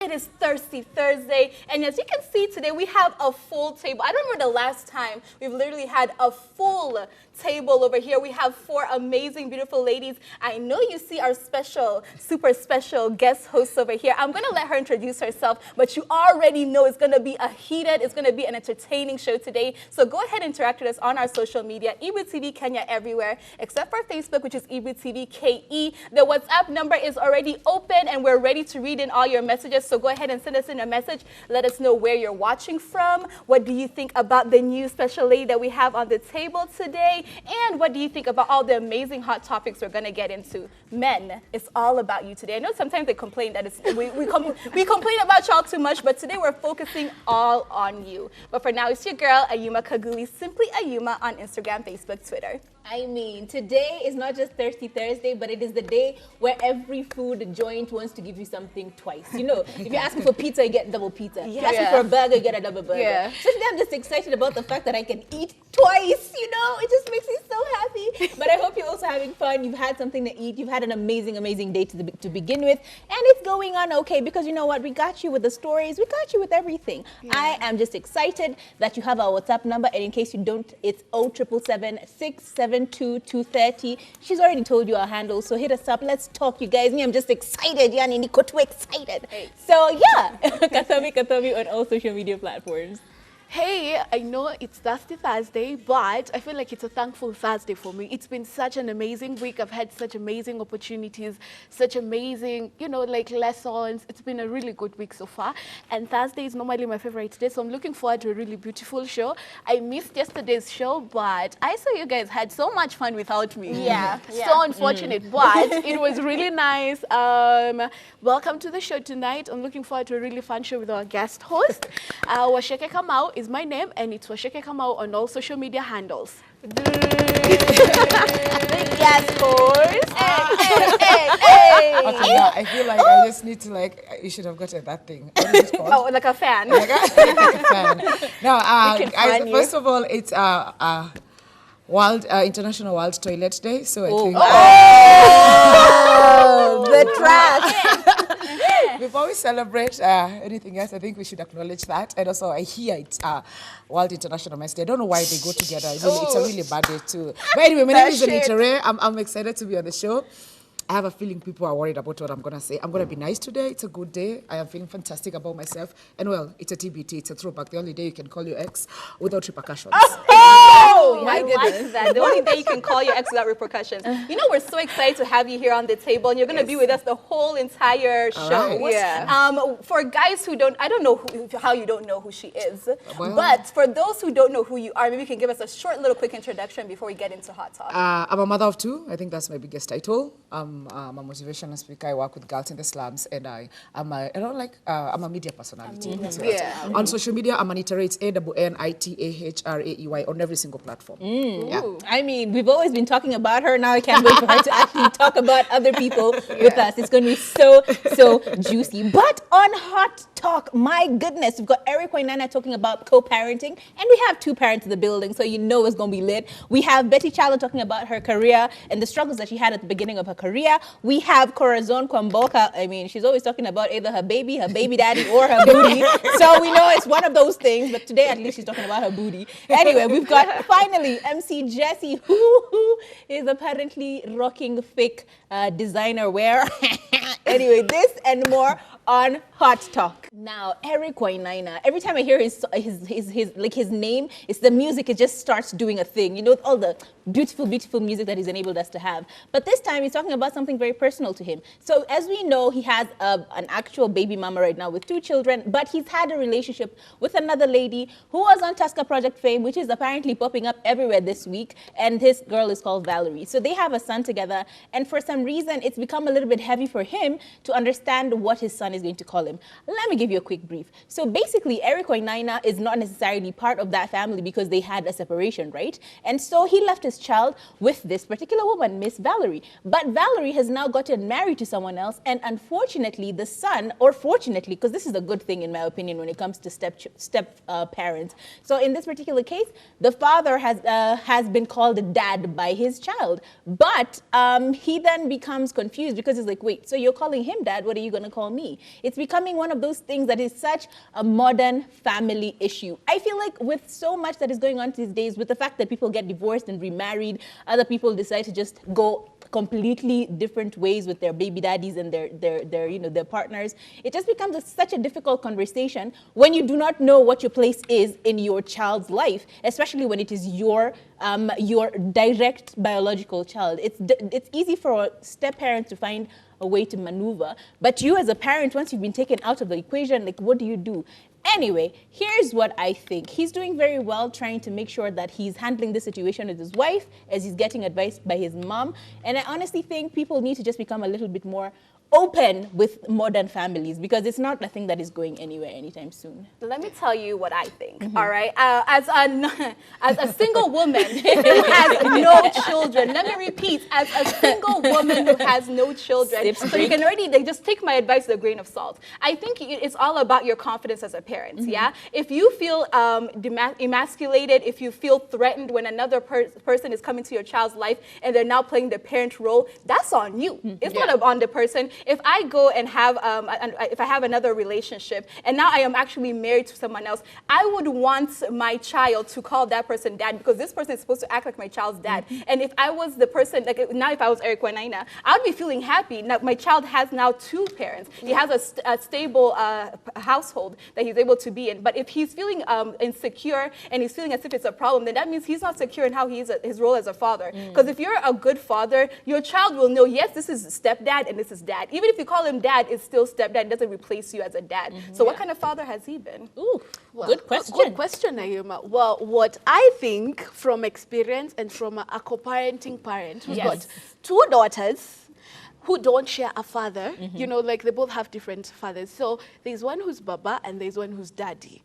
It is Thirsty Thursday, and as you can see today, we have a full table. I don't remember the last time we've literally had a full table over here. We have 4 amazing, beautiful ladies. I know you see our special, super special guest host over here. I'm going to let her introduce herself, but you already know it's going to be it's going to be an entertaining show today. So go ahead and interact with us on our social media, Ebru TV Kenya everywhere, except for Facebook, which is Ebru TV KE. The WhatsApp number is already open, and we're ready to read in all your messages. So go ahead and send us in a message. Let us know where you're watching from. What do you think about the new special lady that we have on the table today? And what do you think about all the amazing hot topics we're going to get into? Men, it's all about you today. I know sometimes they complain that we complain about y'all too much, but today we're focusing all on you. But for now, it's your girl, Ayuma Kaguli, simply Ayuma on Instagram, Facebook, Twitter. I mean, today is not just Thirsty Thursday, but it is the day where every food joint wants to give you something twice. You know, if you're asking for pizza, you get double pizza. If you're asking for a burger, you get a double burger. Yeah. So today I'm just excited about the fact that I can eat twice, you know? It just makes me so happy. But I hope you're also having fun. You've had something to eat. You've had an amazing, amazing day to begin with. And it's going on okay, because you know what? We got you with the stories. We got you with everything. Yeah. I am just excited that you have our WhatsApp number. And in case you don't, it's 0777-672-230. She's already told you our handle, so hit us up. Let's talk, you guys. Me, I'm just excited. Yani, niko too excited. Hey. So yeah, Katomi on all social media platforms. Hey, I know it's Thirsty Thursday, but I feel like it's a thankful Thursday for me. It's been such an amazing week. I've had such amazing opportunities, such amazing, you know, like lessons. It's been a really good week so far. And Thursday is normally my favorite day, so I'm looking forward to a really beautiful show. I missed yesterday's show, but I saw you guys had so much fun without me. Yeah. So unfortunate, but it was really nice. Welcome to the show tonight. I'm looking forward to a really fun show with our guest host. Washeke Kamau is my name, and it's Washeke Kamau on all social media handles. The guest host. Hey. Okay, yeah, I feel like I just need to you should have gotten that thing. What is it called? Oh, like a fan. Like a fan. No, first of all, it's International World Toilet Day, so I think the trash. Before we celebrate anything else, I think we should acknowledge that. And also, I hear it's World International Men's Day. I don't know why they go together. It's a really bad day too. But anyway, my name is Anita. I'm excited to be on the show. I have a feeling people are worried about what I'm going to say. I'm going to be nice today. It's a good day. I am feeling fantastic about myself. And well, it's a TBT. It's a throwback. The only day you can call your ex without repercussions. Oh, my goodness. Like the only day you can call your ex without repercussions. You know, we're so excited to have you here on the table, and you're going to be with us the whole entire show. Right. Yeah. For guys who don't, I don't know how you don't know who she is, but for those who don't know who you are, maybe you can give us a short little quick introduction before we get into Hot Talk. I'm a mother of 2. I think that's my biggest title. I'm a motivational speaker. I work with girls in the slums, and I'm a media personality. On social media, I'm Anita. It's ANNITAHRAEY on every single platform. Yeah. I mean, we've always been talking about her. Now I can't wait for her to actually talk about other people with us. It's going to be so juicy. But on Hot Talk, my goodness, we've got Eric and Naina talking about co-parenting, and we have 2 parents in the building, so you know it's going to be lit. We have Betsheela talking about her career and the struggles that she had at the beginning of her career. We have Corazon Kwamboka. I mean, she's always talking about either her baby daddy, or her booty. So we know it's one of those things, but today at least she's talking about her booty. Anyway, we've got finally MC Jessie, who is apparently rocking fake designer wear. Anyway, this and more on Hot Talk. Now, Eric Naina. Every time I hear his name, it's the music. It just starts doing a thing. You know, all the beautiful, beautiful music that he's enabled us to have. But this time, he's talking about something very personal to him. So, as we know, he has an actual baby mama right now with 2 children. But he's had a relationship with another lady who was on Tusker Project fame, which is apparently popping up everywhere this week. And this girl is called Valerie. So they have a son together. And for some reason, it's become a little bit heavy for him to understand what his son is going to call him. Let me give you a quick brief. So basically, Eric Naina is not necessarily part of that family because they had a separation, right? And so he left his this child with this particular woman, Miss Valerie. But Valerie has now gotten married to someone else, and unfortunately, the son, or fortunately, because this is a good thing in my opinion when it comes to step parents. So in this particular case, the father has been called dad by his child, but he then becomes confused because he's like, wait, so you're calling him dad? What are you going to call me? It's becoming one of those things that is such a modern family issue. I feel like with so much that is going on these days, with the fact that people get divorced and remarried, other people decide to just go completely different ways with their baby daddies and their partners. It just becomes such a difficult conversation when you do not know what your place is in your child's life, especially when it is your direct biological child. It's easy for a step parent to find a way to maneuver, but you as a parent, once you've been taken out of the equation, like, what do you do? Anyway, here's what I think. He's doing very well trying to make sure that he's handling the situation with his wife as he's getting advice by his mom. And I honestly think people need to just become a little bit more open with modern families, because it's not a thing that is going anywhere anytime soon. Let me tell you what I think, all right? As a single woman who has no children, let me repeat, as a single woman who has no children, so you can already just take my advice with a grain of salt. I think it's all about your confidence as a parent, yeah? If you feel emasculated, if you feel threatened when another person is coming to your child's life and they're now playing the parent role, that's on you. It's not on the person. If I go and have, if I have another relationship and now I am actually married to someone else, I would want my child to call that person dad, because this person is supposed to act like my child's dad. And if I was the person, like now if I was Naina, I would be feeling happy. Now, my child has now two parents. He has a stable household that he's able to be in. But if he's feeling insecure and he's feeling as if it's a problem, then that means he's not secure in how he's his role as a father. Because if you're a good father, your child will know, yes, this is stepdad and this is dad. Even if you call him dad, it's still stepdad. It doesn't replace you as a dad. So what kind of father has he been? Ooh, Well, good question. Good question, Naima. Well, what I think from experience and from a co-parenting parent who's got two daughters who don't share a father, you know, like they both have different fathers. So there's one who's Baba and there's one who's Daddy.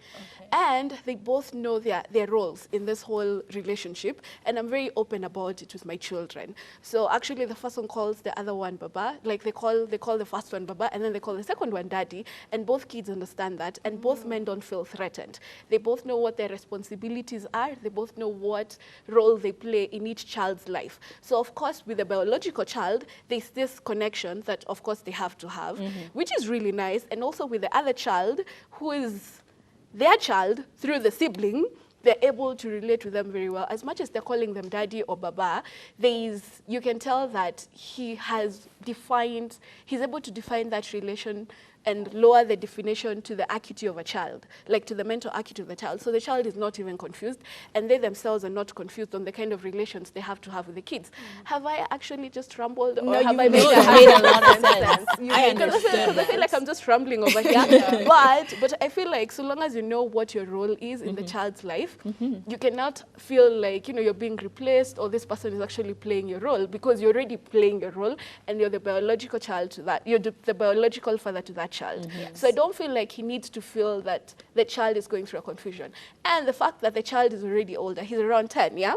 And they both know their roles in this whole relationship. And I'm very open about it with my children. So actually the first one calls the other one Baba. Like they call the first one Baba and then they call the second one Daddy. And both kids understand that. And both men don't feel threatened. They both know what their responsibilities are. They both know what role they play in each child's life. So of course with the biological child, there's this connection that of course they have to have, which is really nice. And also with the other child who is their child through the sibling, they're able to relate to them very well. As much as they're calling them daddy or baba, you can tell that he's able to define that relation and lower the definition to the acuity of a child, like to the mental acuity of the child. So the child is not even confused, and they themselves are not confused on the kind of relations they have to have with the kids. Have I actually just rambled, or have I made a lot of sense? I understood. I feel like I'm just rambling over here. But I feel like so long as you know what your role is in the child's life, you cannot feel like, you know, you're being replaced or this person is actually playing your role, because you're already playing your role and you're the biological child to that. You're the biological father to that child. So I don't feel like he needs to feel that the child is going through a confusion. And the fact that the child is already older, he's around 10, yeah?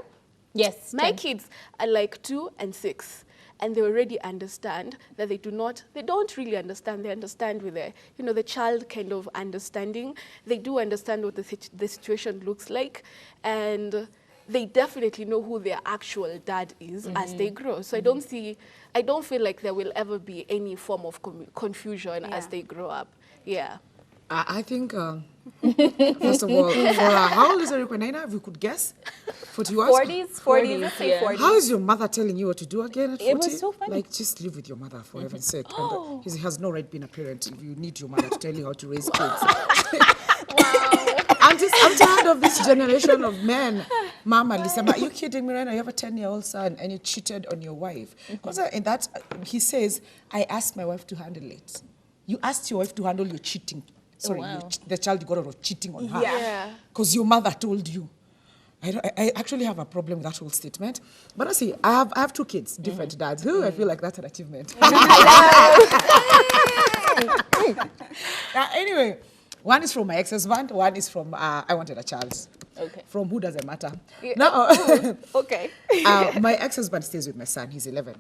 Yes. My kids are like 2 and 6. And they already understand that they don't really understand. They understand with the child kind of understanding. They do understand what the situation looks like. And they definitely know who their actual dad is as they grow. So I don't feel like there will ever be any form of confusion as they grow up. Yeah. I think, first of all, how old is Naina, if you could guess? 40 years? 40s, let's say 40s. How is your mother telling you what to do again at 40? It was so funny. Like, just live with your mother, for heaven's sake. And, he has no right being a parent if you need your mother to tell you how to raise kids. I'm tired of this generation of men. Mama, listen, are you kidding me right now? You have a 10-year-old son and you cheated on your wife. Also, in that, he says, I asked my wife to handle it. You asked your wife to handle your cheating. Sorry, the child you got out of cheating on her. Yeah. Because your mother told you. I actually have a problem with that whole statement. But I see, I have 2 kids, different dads. I feel like that's an achievement. Anyway, one is from my ex-husband, one is from I wanted a child. Okay. From who doesn't matter. Yeah. Now, Okay. my ex-husband stays with my son. He's 11.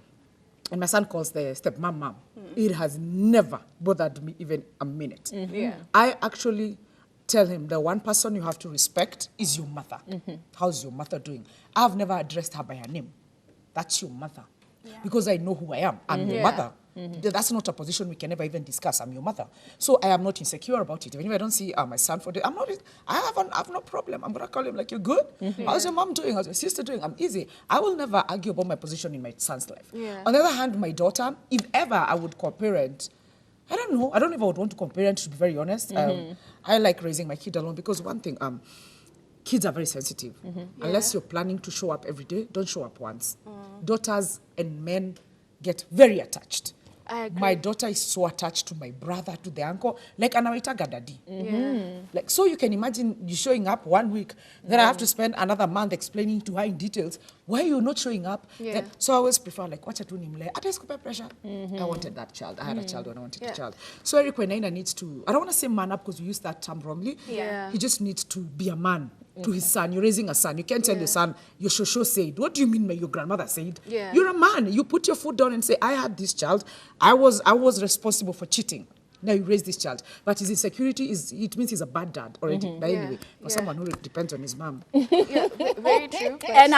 And my son calls the stepmom mom. It has never bothered me even a minute. Yeah. I actually tell him the one person you have to respect is your mother. How's your mother doing? I've never addressed her by her name. That's your mother. Because I know who I am. I'm your mother. That's not a position we can ever even discuss. I'm your mother. So I am not insecure about it. Even if I don't see my son for the, I have no problem. I'm going to call him like, you're good? How's your mom doing? How's your sister doing? I'm easy. I will never argue about my position in my son's life. Yeah. On the other hand, my daughter, if ever I would co-parent, I don't know. I don't know if I would want to co-parent, to be very honest. I like raising my kid alone because one thing, kids are very sensitive. Unless you're planning to show up every day, don't show up once. Daughters and men get very attached. I agree. My daughter is so attached to my brother, to the uncle, like anawaitaga daddy. Yeah. Like, so you can imagine you showing up 1 week, then I have to spend another month explaining to her in details why you're not showing up. Yeah. Then, so I always prefer, like, watch tu nimle. Ata isikupe pressure. I wanted that child. I had a child when I wanted a child. So Eric Naina needs to, I don't want to say man up because we use that term wrongly. Yeah. He just needs to be a man to his son. You're raising a son. You can't tell your son, your shosho said. What do you mean your grandmother said? Yeah. You're a man. You put your foot down and say, I had this child. I was responsible for cheating. Now you raise this child. But his insecurity it means he's a bad dad already. But anyway, for someone who depends on his mom. Yeah, very true. But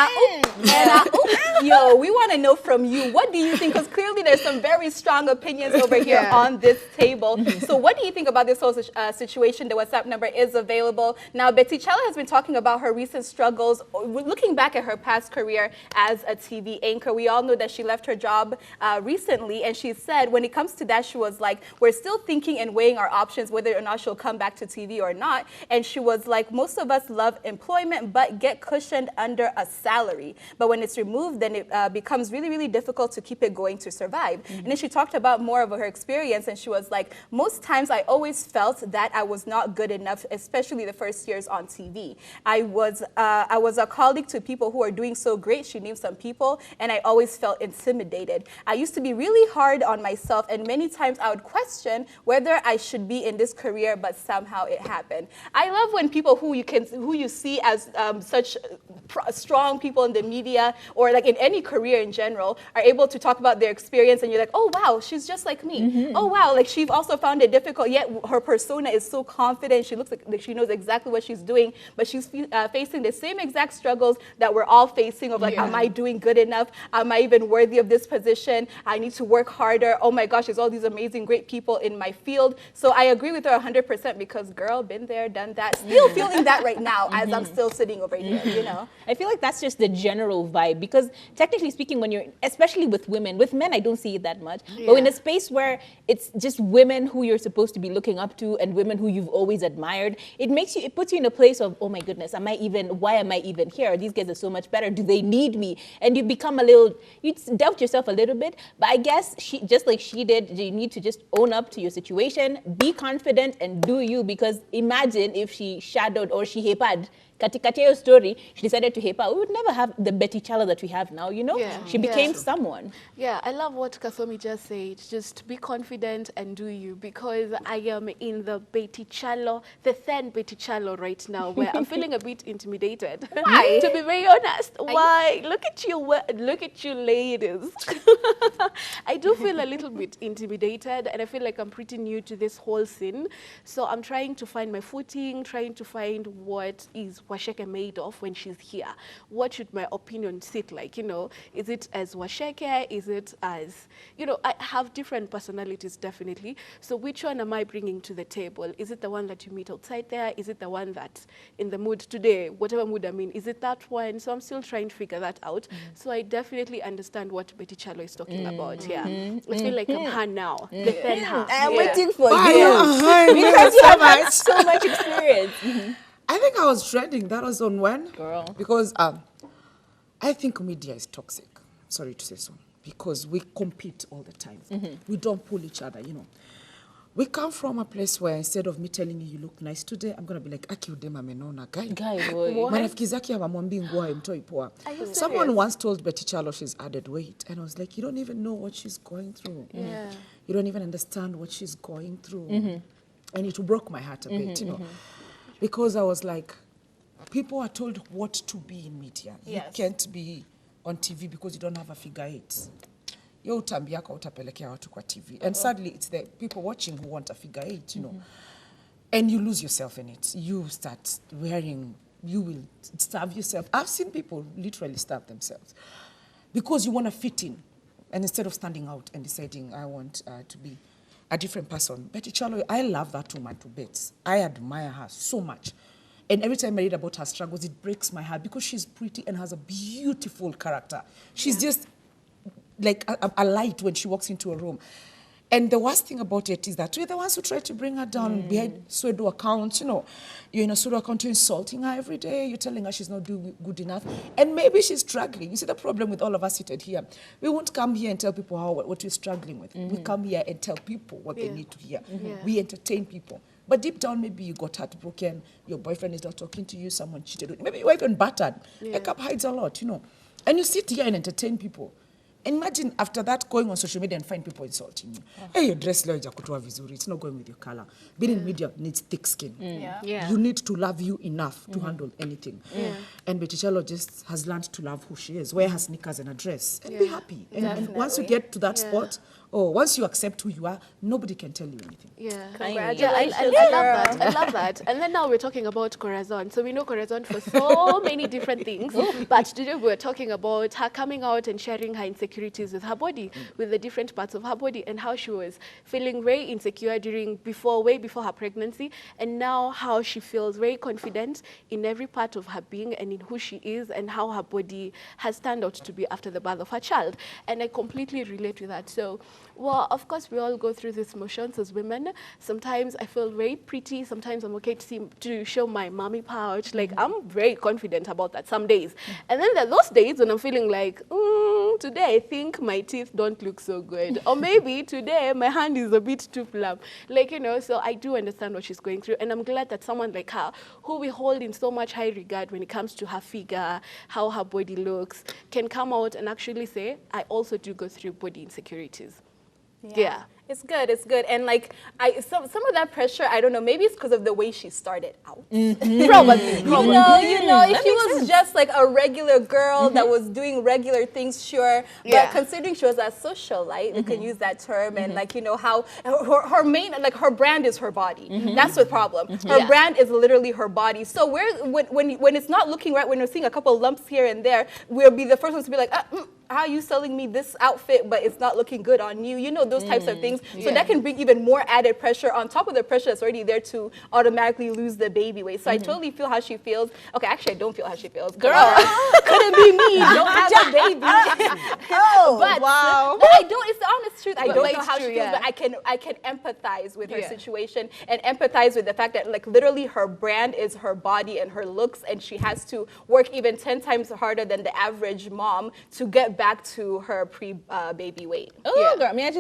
Yo, we want to know from you, what do you think? Because clearly there's some very strong opinions over here Yeah. on this table. So what do you think about this whole situation? The WhatsApp number is available. Now, Betsheela has been talking about her recent struggles, looking back at her past career as a TV anchor. We all know that she left her job recently, and she said when it comes to that, she was like, we're still thinking and weighing our options, whether or not she'll come back to TV or not. And she was like, most of us love employment, but get cushioned under a salary. But when it's removed, then it becomes really, really difficult to keep it going to survive. And then she talked about more of her experience, and she was like, most times I always felt that I was not good enough, especially the first years on TV. I was a colleague to people who are doing so great. She named some people, and I always felt intimidated. I used to be really hard on myself, and many times I would question whether I should be in this career, but somehow it happened. I love when people who you see as such strong people in the media or like in any career in general are able to talk about their experience, and you're like, oh wow, she's just like me. Oh wow, like she also found it difficult, yet her persona is so confident. She looks like she knows exactly what she's doing, but she's facing the same exact struggles that we're all facing of like, am I doing good enough? Am I even worthy of this position? I need to work harder. Oh my gosh, there's all these amazing, great people in my field. So I agree with her 100% because girl, been there, done that. Still feeling that right now as I'm still sitting over here, you know? I feel like that's just the general vibe because technically speaking, when you're, especially with women, with men, I don't see it that much. But in a space where it's just women who you're supposed to be looking up to and women who you've always admired, it puts you in a place of, oh my goodness, why am I even here? These guys are so much better. Do they need me? And you become you doubt yourself a little bit. But I guess just like she did, you need to just own up to your situation, be confident and do you, because imagine if she shadowed or she hepad Katikateo story, she decided to hepa. We would never have the Betsheela that we have now, you know? Yeah. She became someone. Yeah, I love what Kasomi just said. Just be confident and do you, because I am in the Betsheela, the thin Betsheela right now, where I'm feeling a bit intimidated. Why? To be very honest. Why? Look at you ladies. I do feel a little bit intimidated, and I feel like I'm pretty new to this whole scene. So I'm trying to find my footing, trying to find what is Washeke made of when she's here. What should my opinion sit like, you know? Is it as Washeke? Is it as, you know, I have different personalities, definitely. So which one am I bringing to the table? Is it the one that you meet outside there? Is it the one that's in the mood today? Whatever mood I'm in, is it that one? So I'm still trying to figure that out. So I definitely understand what Betsheela is talking about. Yeah, I feel like I'm her now. The thin her. I'm waiting for Why you. because you have So much experience. I think I was trending. That was on when? Girl. Because I think media is toxic. Sorry to say so. Because we compete all the time. We don't pull each other, you know. We come from a place where instead of me telling you look nice today, I'm going to be like, aki udema menona guy. Guy, boy. Marafiki zake hawamwambii nguo haimtoi poa. Someone once told Betsheela she's added weight. And I was like, you don't even know what she's going through. Yeah. You don't even understand what she's going through. And it broke my heart a bit, you know. Because I was like, people are told what to be in media. Yes. You can't be on TV because you don't have a figure eight. Yo utambiaka utapelekea watu kwa TV. And sadly, it's the people watching who want a figure eight, you know. And you lose yourself in it. You start you will starve yourself. I've seen people literally starve themselves because you want to fit in. And instead of standing out and deciding, I want to be a different person. Betsheela, I love that woman to bits. I admire her so much. And every time I read about her struggles, it breaks my heart because she's pretty and has a beautiful character. She's just like a light when she walks into a room. And the worst thing about it is that we're the ones who try to bring her down behind pseudo accounts. You know, you're in a pseudo account, you're insulting her every day, you're telling her she's not doing good enough. And maybe she's struggling. You see the problem with all of us seated here. We won't come here and tell people what we're struggling with. We come here and tell people what they need to hear. We entertain people. But deep down, maybe you got heartbroken, your boyfriend is not talking to you, someone cheated on you. Maybe you were even battered. Makeup hides a lot, you know. And you sit here and entertain people. Imagine after that going on social media and find people insulting you. Hey, your dress leo kutoa vizuri. It's not going with your color. Being in media needs thick skin. You need to love you enough to handle anything. And Betsheela just has learned to love who she is. Wear her sneakers and a dress and be happy. And once you get to that spot, or once you accept who you are, nobody can tell you anything. Congratulations. I love that. I love that. And then now we're talking about Corazon. So we know Corazon for so many different things. But today we're talking about her coming out and sharing her insecurities with her body, with the different parts of her body, and how she was feeling very insecure way before her pregnancy, and now how she feels very confident in every part of her being and in who she is and how her body has turned out to be after the birth of her child. And I completely relate with that. So, well, of course, we all go through these motions as women. Sometimes I feel very pretty. Sometimes I'm okay to show my mommy pouch. Like, I'm very confident about that some days. And then there are those days when I'm feeling like, today I think my teeth don't look so good. Or maybe today my hand is a bit too plump. Like, you know, so I do understand what she's going through. And I'm glad that someone like her, who we hold in so much high regard when it comes to her figure, how her body looks, can come out and actually say, I also do go through body insecurities. Yeah. It's good, it's good. And like, some of that pressure, I don't know, maybe it's because of the way she started out. Probably. You know, if she was just like a regular girl that was doing regular things, sure. But considering she was a socialite, we can use that term, and like, you know, how her main, like her brand is her body. That's the problem. Her brand is literally her body. So when it's not looking right, when we're seeing a couple of lumps here and there, we'll be the first ones to be like, how are you selling me this outfit, but it's not looking good on you? You know, those types of things. So that can bring even more added pressure on top of the pressure that's already there to automatically lose the baby weight. So I totally feel how she feels. Okay, actually, I don't feel how she feels. Girl, couldn't be me. Don't have a baby. But I don't. It's the honest truth. I don't know how she feels, but I can empathize with her situation and empathize with the fact that like literally her brand is her body and her looks, and she has to work even 10 times harder than the average mom to get back to her pre-baby weight. Girl, I mean,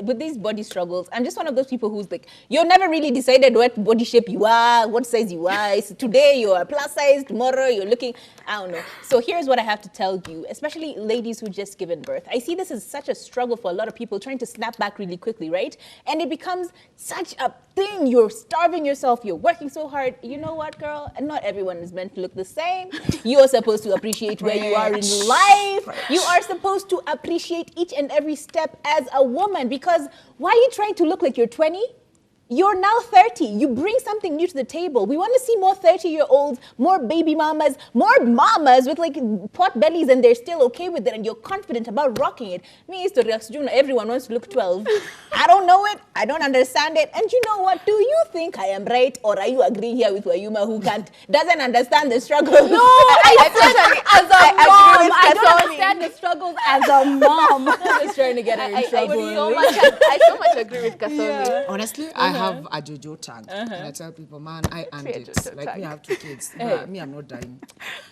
with these body struggles, I'm just one of those people who's like, you've never really decided what body shape you are, what size you are. So today you're plus size, tomorrow you're looking, I don't know. So here's what I have to tell you, especially ladies who just given birth. I see this as such a struggle for a lot of people trying to snap back really quickly, right? And it becomes such a thing. You're starving yourself, you're working so hard. You know what, girl? And not everyone is meant to look the same. You are supposed to appreciate where you are in life. You are supposed to appreciate each and every step as a woman, because why are you trying to look like you're 20? You're now 30. You bring something new to the table. We want to see more 30-year-olds, more baby mamas, more mamas with like pot bellies, and they're still okay with it, and you're confident about rocking it. Me, everyone wants to look 12. I don't know it. I don't understand it. And you know what? Do you think I am right, or are you agreeing here with Wayuma, who doesn't understand the struggle? No, I said as a mom, I don't understand the struggles as a mom. I'm just trying to get her in trouble. I so much agree with Kasomi. Honestly, I have a JoJo tag, and I tell people, man, I earned it. Like me, I have 2 kids. Me, I'm not dying.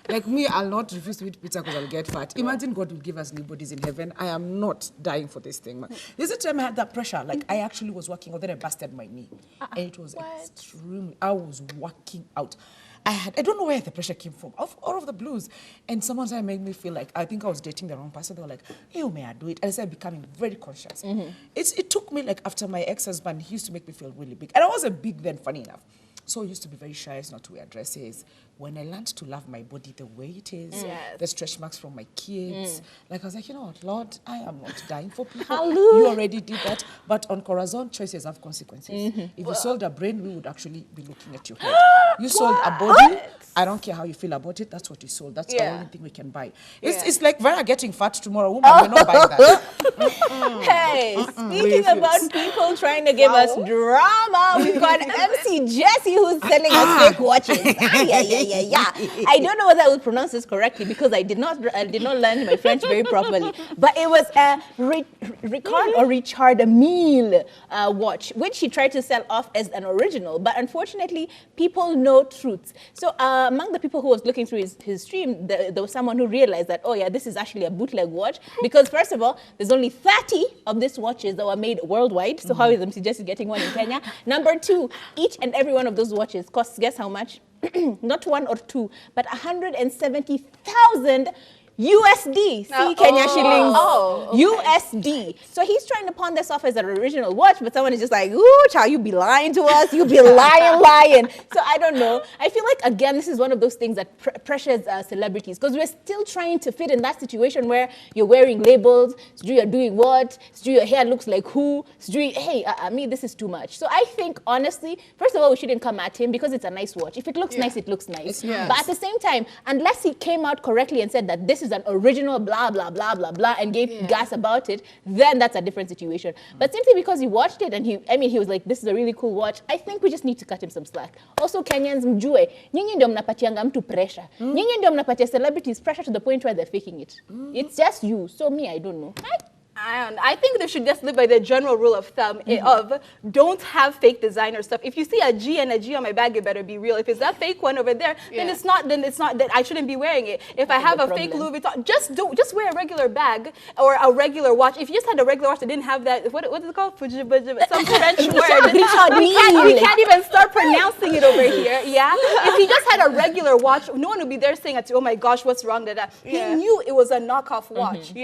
Like me, I'll not refuse to eat pizza because I'll get fat. Imagine God will give us new bodies in heaven. I am not dying for this thing, man. There's a time I had that pressure. Like I actually was working out, then I busted my knee, and it was extremely. I was working out. I don't know where the pressure came from, all of the blues. And someone made me feel like, I think I was dating the wrong person. They were like, hey, may I do it? And I started becoming very conscious. It took me, like, after my ex-husband, he used to make me feel really big. And I wasn't big then, funny enough. So I used to be very shy, not to wear dresses, when I learned to love my body the way it is, the stretch marks from my kids, like I was like, you know what, Lord, I am not dying for people. Hallelujah. You already did that. But on Corazon, choices have consequences. If you sold a brain, we would actually be looking at your head. You sold a body. I don't care how you feel about it. That's what you sold. That's the only thing we can buy. It's like Vera getting fat tomorrow. Woman, we're not buying that. Hey, speaking about people trying to give us drama, we've got MC Jessie who's selling us fake watches. Yeah. I don't know whether I will pronounce this correctly because I did not learn my French very properly. But it was a Richard Mille watch, which she tried to sell off as an original. But unfortunately, people know truths. So among the people who was looking through his stream, there was someone who realized that, oh yeah, this is actually a bootleg watch. Because first of all, there's only 30 of these watches that were made worldwide. So how is MC Jessie getting one in Kenya? Number two, each and every one of those watches costs, guess how much? Not one or two, but 170,000 USD, Kenya shillings, USD. So he's trying to pawn this off as an original watch, but someone is just like, ooh, child, you be lying to us, you be lying. So I don't know. I feel like, again, this is one of those things that pressures celebrities, because we're still trying to fit in that situation where you're wearing labels, you're doing what, your hair looks like who, hey, me, this is too much. So I think, honestly, first of all, we shouldn't come at him because it's a nice watch. If it looks nice, it looks nice. But at the same time, unless he came out correctly and said that this is an original blah, blah, blah, blah, blah, and gave gas about it, then that's a different situation. But simply because he watched it and he was like, this is a really cool watch, I think we just need to cut him some slack. Also, Kenyans, mjue, nyinyi ndio mnapatianga mtu pressure. Nyinyi ndio mnapatia celebrities pressure to the point where they're faking it. It's just you. So me, I don't know. I think they should just live by the general rule of thumb of don't have fake designer stuff. If you see a G and a G on my bag, it better be real. If it's that fake one over there, then it's not that I shouldn't be wearing it. If I have a fake Louis Vuitton, just wear a regular bag or a regular watch. If you just had a regular watch that didn't have that, what is it called? Some French word. We can't even start pronouncing it over here. Yeah. If he just had a regular watch, no one would be there saying, "Oh my gosh, what's wrong with that?" He knew it was a knockoff watch.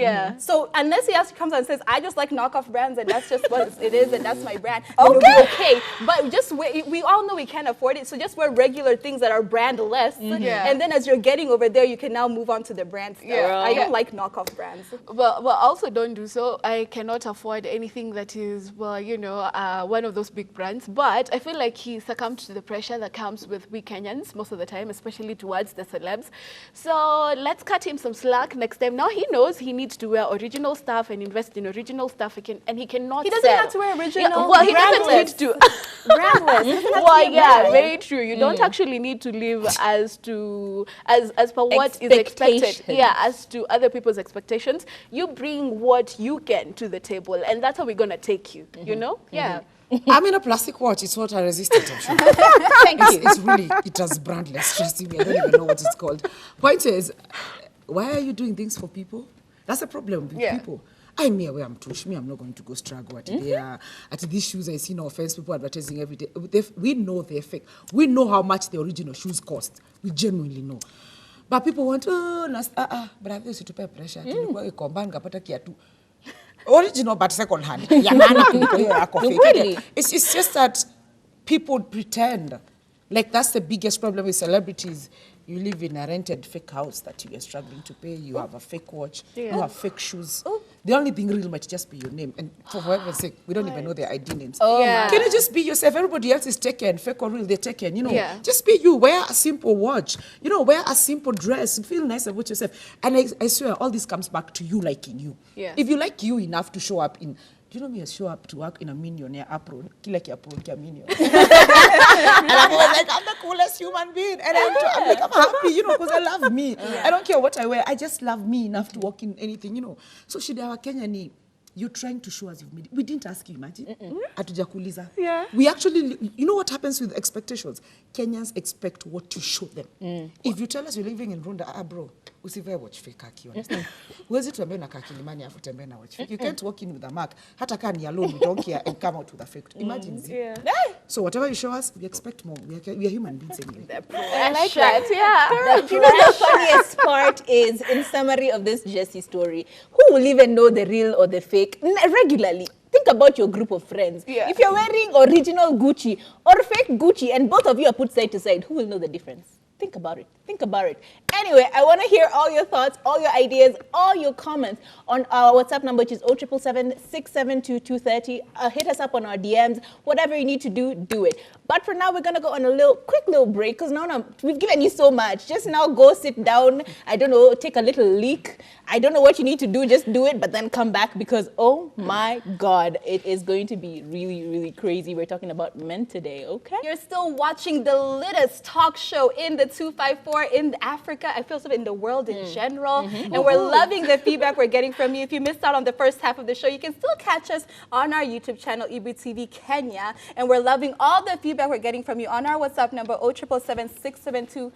So unless he comes and says, I just like knockoff brands and that's just what it is and that's my brand, it'll be okay. But just we all know we can't afford it, so just wear regular things that are brandless. And then as you're getting over there, you can now move on to the brand stuff. I don't like knockoff brands. Well, also don't do so. I cannot afford anything that is, one of those big brands. But I feel like he succumbed to the pressure that comes with we Kenyans most of the time, especially towards the celebs. So let's cut him some slack next time. Now he knows he needs to wear original stuff and invest in original stuff. He cannot. He doesn't have to wear original. Well, he doesn't need to. Brandless. Well, yeah, very true. You don't actually need to live as per what is expected. Yeah, as to other people's expectations. You bring what you can to the table, and that's how we're gonna take you. You know? Yeah. I'm in a plastic watch. It's water resistant. Thank you. It's really, it has brandless. Trust me, I don't even know what it's called. Point is, why are you doing things for people? That's a problem with people. I'm here where I'm tush. Me, I'm not going to go struggle at these shoes I see. No offense, people advertising every day. We know they're fake. We know how much the original shoes cost. We genuinely know. But people want, but I think to pay pressure. Original but second hand. It's just that people pretend. Like that's the biggest problem with celebrities. You live in a rented fake house that you are struggling to pay. You have a fake watch. You have fake shoes. The only thing real might just be your name. And for whoever's sake, we don't even know their ID names. Can you just be yourself? Everybody else is taken. Fake or real, they're taken. Just be you. Wear a simple watch. Wear a simple dress. Feel nice about yourself. And I swear, all this comes back to you liking you. If you like you enough to show up in... Do you know me? I show up to work in a minion near Ebru. Kila kiapro kia minion. And I'm like, I'm the coolest human being. And I'm like, I'm happy, because I love me. I don't care what I wear. I just love me enough to walk in anything, So should our Kenya ni, you're trying to show us you've made it. We didn't ask you, imagine. Atujakuliza. We actually, you know what happens with expectations? Kenyans expect what you show them. If you tell us you're living in Rwanda, bro, usivae watch fake kaki, understand? Huwezi tuambie na kaki limani afu tembea na watch fake. You can't walk in with a mark. Hata kama ni alone, we don't care and come out with a fake. Imagine. So whatever you show us, we expect more. We are human beings anyway. I like that, The funniest part is, in summary of this Jessie story, who will even know the real or the fake regularly? Think about your group of friends. If you're wearing original Gucci or fake Gucci and both of you are put side to side, who will know the difference? Think about it. Think about it. Anyway, I want to hear all your thoughts, all your ideas, all your comments on our WhatsApp number, which is 0777 hit us up on our DMs. Whatever you need to do, do it. But for now, we're going to go on a quick little break because now we've given you so much. Just now go sit down. I don't know, take a little leak. I don't know what you need to do. Just do it, but then come back because, oh my God, it is going to be really, really crazy. We're talking about men today, okay? You're still watching the latest talk show in the 254 in Africa. I feel so in the world in general. And we're loving the feedback we're getting from you. If you missed out on the first half of the show, you can still catch us on our YouTube channel, Ebru TV Kenya. And we're loving all the feedback we're getting from you on our WhatsApp number, 0777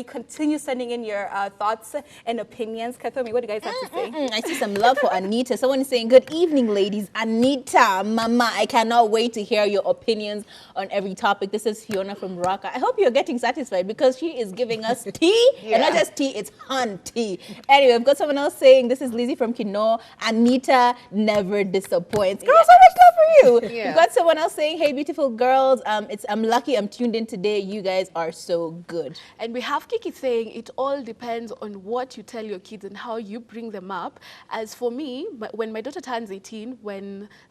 Continue sending in your thoughts and opinions. Kathomi, what do you guys have to say? I see some love for Anita. Someone is saying, good evening, ladies. Anita, Mama, I cannot wait to hear your opinions on every topic. This is Fiona from Raqqa. I hope you're getting satisfied because she is giving us tea. And not just tea, it's hun tea. Anyway, I've got someone else saying, this is Lizzie from Kino. Anita never disappoints. Girl, so much love for you. We've got someone else saying, hey, beautiful girls. I'm lucky I'm tuned in today. You guys are so good. And we have Kiki saying it all depends on what you tell your kids and how you bring them up. As for me, when my daughter turns 18,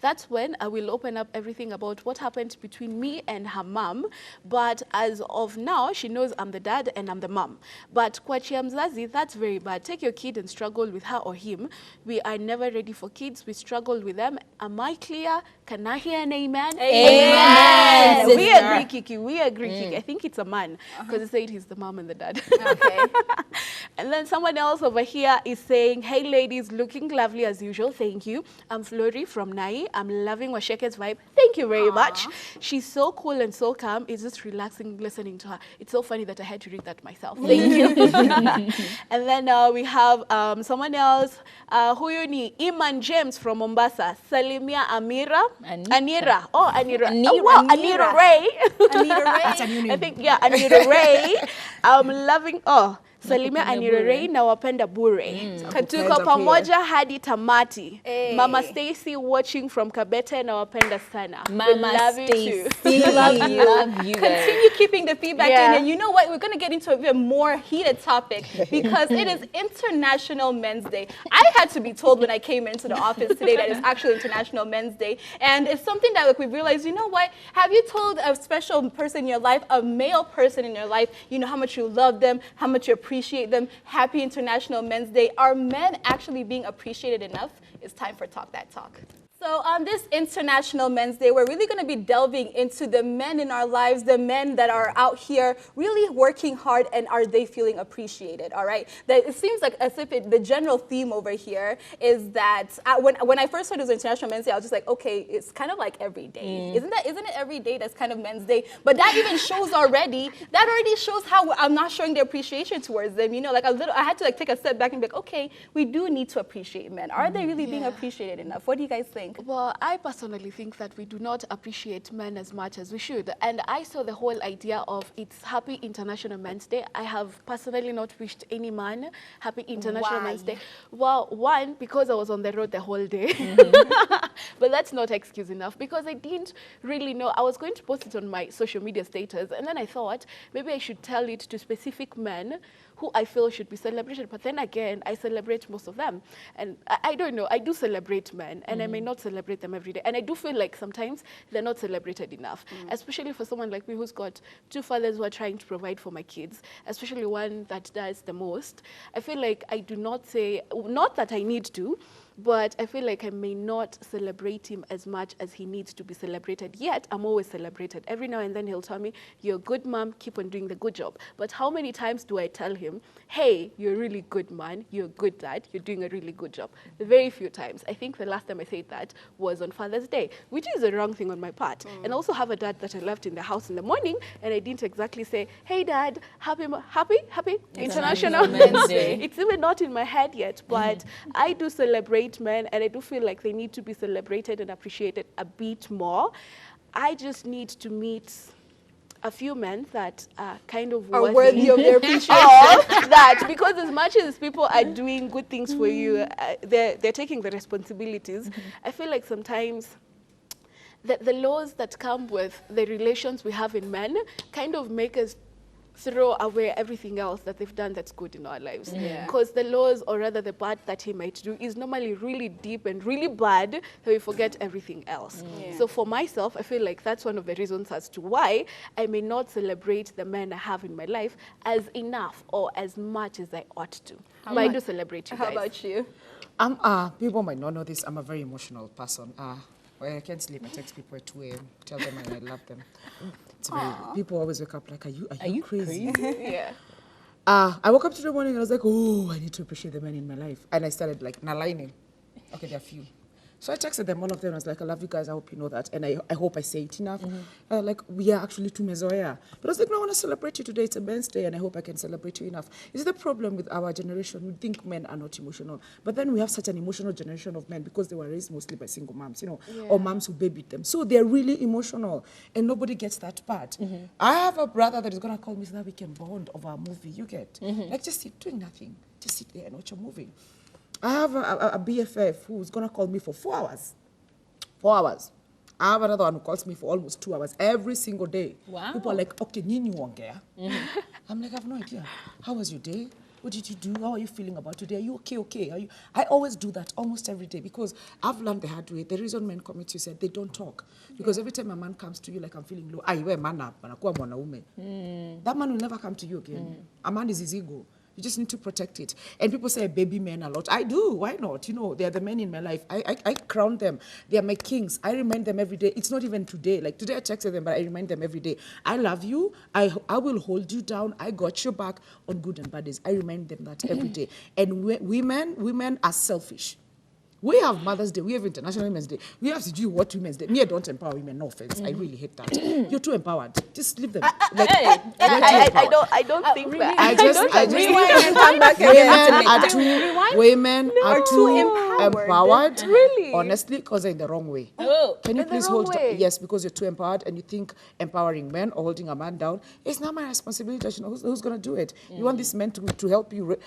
that's when I will open up everything about what happened between me and her mom. But as of now, she knows I'm the dad and I'm the mom. But Kwachia Mzazi, that's very bad. Take your kid and struggle with her or him. We are never ready for kids. We struggle with them. Am I clear? Can I hear an amen? Amen. We agree, Kiki. We agree, Kiki. I think it's a man because he said he's the mom and the dad. Okay. And then someone else over here is saying, hey, ladies, looking lovely as usual. Thank you. I'm Flori from Nai. I'm loving Washeke's vibe. Thank you very much. She's so cool and so calm. It's just relaxing listening to her. It's so funny that I had to read that myself. Thank you. And then we have someone else. Huyu ni Iman James from Mombasa. Salimia Anira. Oh, Anira. Wow, Anira Ray. Anita Ray. That's a new name. I think, yeah, Anira Ray. I'm loving, Salimia Anira Ray na wapenda bure. Tuko pamoja hadi tamati. Mama Stacy watching from Kabete na wapenda sana. Mama Stacy. Love you guys. Continue keeping the feedback in. And you know what? We're going to get into a bit more heated topic because it is International Men's Day. I had to be told when I came into the office today that it's actually International Men's Day. And it's something that we realized, you know what? Have you told a special person in your life, a male person in your life, you know how much you love them, how much you appreciate them? Happy International Men's Day. Are men actually being appreciated enough? It's time for Talk That Talk. So on this International Men's Day, we're really going to be delving into the men in our lives, the men that are out here really working hard, and are they feeling appreciated, all right? It seems like as if the general theme over here is that when I first heard it was International Men's Day, I was just like, okay, it's kind of like every day. Isn't it every day that's kind of Men's Day? But that even shows already how I'm not showing the appreciation towards them. You know, like I had to take a step back and be like, okay, we do need to appreciate men. Are they really being appreciated enough? What do you guys think? Well, I personally think that we do not appreciate men as much as we should. And I saw the whole idea of it's Happy International Men's Day. I have personally not wished any man Happy International Men's Day. Well, one, because I was on the road the whole day. But that's not excuse enough because I didn't really know. I was going to post it on my social media status. And then I thought maybe I should tell it to specific men who I feel should be celebrated. But then again, I celebrate most of them. And I don't know, I do celebrate men, and I may not celebrate them every day. And I do feel like sometimes they're not celebrated enough, especially for someone like me who's got two fathers who are trying to provide for my kids, especially one that does the most. I feel like I do not say, not that I need to, but I feel like I may not celebrate him as much as he needs to be celebrated. Yet, I'm always celebrated. Every now and then he'll tell me, you're a good mom, keep on doing the good job. But how many times do I tell him, hey, you're a really good man, you're a good dad, you're doing a really good job? Very few times. I think the last time I said that was on Father's Day, which is a wrong thing on my part. And also have a dad that I left in the house in the morning, and I didn't exactly say, hey dad, happy International Men's Day. It's even not in my head yet, but I do celebrate men, and I do feel like they need to be celebrated and appreciated a bit more. I just need to meet a few men that are kind of worthy of their appreciation. That, because as much as people are doing good things for you, they're taking the responsibilities. I feel like sometimes the laws that come with the relations we have in men kind of make us throw away everything else that they've done that's good in our lives. Yeah. Because the laws, or rather the bad that he might do, is normally really deep and really bad, that we forget everything else. Yeah. So for myself, I feel like that's one of the reasons as to why I may not celebrate the men I have in my life as enough or as much as I ought to. But I do celebrate you guys. How about you? People might not know this. I'm a very emotional person. When I can't sleep, I text people at 2 a.m. tell them I love them. It's very, people always wake up like, are you crazy? Yeah. I woke up today morning and I was like, oh, I need to appreciate the men in my life. And I started like aligning. Okay, there are few. So I texted them, all of them. I was like, I love you guys. I hope you know that. And I hope I say it enough. Like, we are actually two mezoea. But I was like, no, I want to celebrate you today. It's a men's day, and I hope I can celebrate you enough. Is the problem with our generation? We think men are not emotional. But then we have such an emotional generation of men because they were raised mostly by single moms, or moms who babied them. So they're really emotional, and nobody gets that part. I have a brother that is going to call me so that we can bond over a movie. You get? Like, just sit doing nothing. Just sit there and watch a movie. I have a BFF who's going to call me for 4 hours. 4 hours. I have another one who calls me for almost 2 hours every single day. Wow. People are like, okay, Nini Wongea. I'm like, I have no idea. How was your day? What did you do? How are you feeling about today? Are you okay? I always do that almost every day because I've learned the hard way. The reason men commit suicide, they don't talk. Because every time a man comes to you like, I'm feeling low, that man will never come to you again. A man is his ego. You just need to protect it. And people say baby men a lot. I do. Why not? They are the men in my life. I crown them. They are my kings. I remind them every day. It's not even today. Like today I texted them, but I remind them every day. I love you. I will hold you down. I got your back on good and bad days. I remind them that every day. And women are selfish. We have Mother's Day. We have International Women's Day. We have to do what Women's Day. Me, I don't empower women. No offense. I really hate that. You're too empowered. Just leave them. I don't think that. Women are too empowered. Really? Honestly, because they're in the wrong way. Oh. Can you In the please wrong hold? way? Yes, because you're too empowered and you think empowering men or holding a man down. It's not my responsibility. Who's going to do it? You want this man to help you,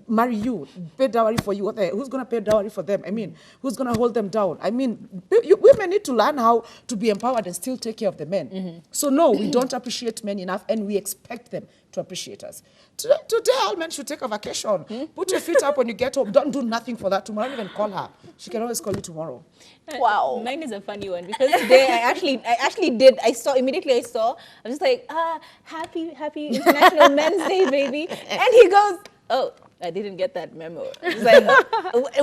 marry you, pay dowry for you. Who's going to pay dowry for them? I mean, who's going to hold them down? I mean, women need to learn how to be empowered and still take care of the men. So no, we don't appreciate men enough and we expect them to appreciate us. Today, all men should take a vacation. Put your feet up when you get home. Don't do nothing for that tomorrow. Don't even call her. She can always call you tomorrow. Wow. Mine is a funny one because today I actually did. I was just like, happy International Men's Day, baby. And he goes, oh, I didn't get that memo. It's like,